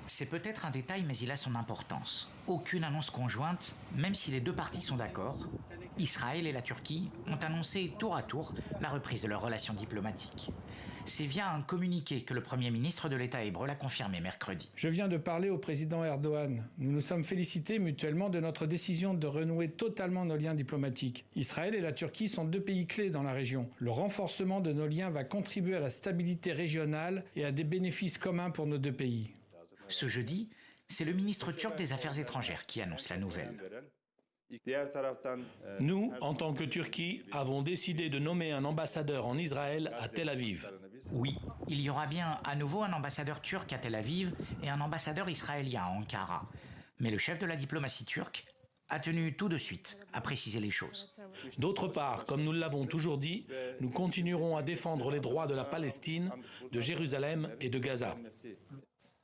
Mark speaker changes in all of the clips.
Speaker 1: C'est peut-être un détail, mais il a son importance. Aucune annonce conjointe, même si les deux parties sont d'accord. Israël et la Turquie ont annoncé tour à tour la reprise de leurs relations diplomatiques. C'est via un communiqué que le Premier ministre de l'État hébreu l'a confirmé mercredi.
Speaker 2: Je viens de parler au président Erdogan. Nous nous sommes félicités mutuellement de notre décision de renouer totalement nos liens diplomatiques. Israël et la Turquie sont deux pays clés dans la région. Le renforcement de nos liens va contribuer à la stabilité régionale et à des bénéfices communs pour nos deux pays.
Speaker 1: Ce jeudi, c'est le ministre turc des Affaires étrangères qui annonce la nouvelle.
Speaker 3: Nous, en tant que Turquie, avons décidé de nommer un ambassadeur en Israël à Tel Aviv.
Speaker 1: Oui, il y aura bien à nouveau un ambassadeur turc à Tel Aviv et un ambassadeur israélien à Ankara. Mais le chef de la diplomatie turque a tenu tout de suite à préciser les choses.
Speaker 3: D'autre part, comme nous l'avons toujours dit, nous continuerons à défendre les droits de la Palestine, de Jérusalem et de Gaza.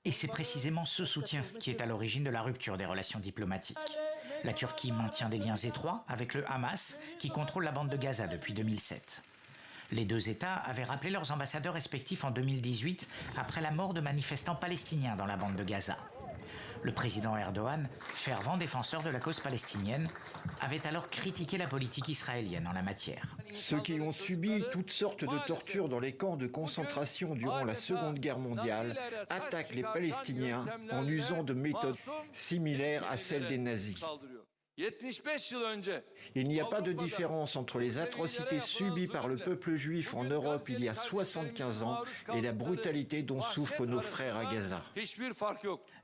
Speaker 1: Et c'est précisément ce soutien qui est à l'origine de la rupture des relations diplomatiques. La Turquie maintient des liens étroits avec le Hamas, qui contrôle la bande de Gaza depuis 2007. Les deux États avaient rappelé leurs ambassadeurs respectifs en 2018 après la mort de manifestants palestiniens dans la bande de Gaza. Le président Erdogan, fervent défenseur de la cause palestinienne, avait alors critiqué la politique israélienne en la matière.
Speaker 4: Ceux qui ont subi toutes sortes de tortures dans les camps de concentration durant la Seconde Guerre mondiale attaquent les Palestiniens en usant de méthodes similaires à celles des nazis. Il n'y a pas de différence entre les atrocités subies par le peuple juif en Europe il y a 75 ans et la brutalité dont souffrent nos frères à Gaza.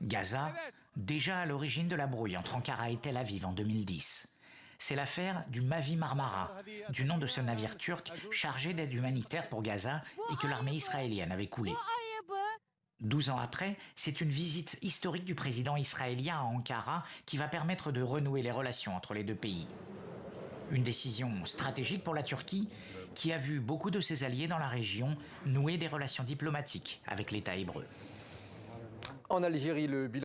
Speaker 1: Gaza, déjà à l'origine de la brouille entre Ankara et Tel Aviv en 2010. C'est l'affaire du Mavi Marmara, du nom de ce navire turc chargé d'aide humanitaire pour Gaza et que l'armée israélienne avait coulé. 12 ans après, c'est une visite historique du président israélien à Ankara qui va permettre de renouer les relations entre les deux pays. Une décision stratégique pour la Turquie qui a vu beaucoup de ses alliés dans la région nouer des relations diplomatiques avec l'État hébreu.
Speaker 5: En Algérie, le bilan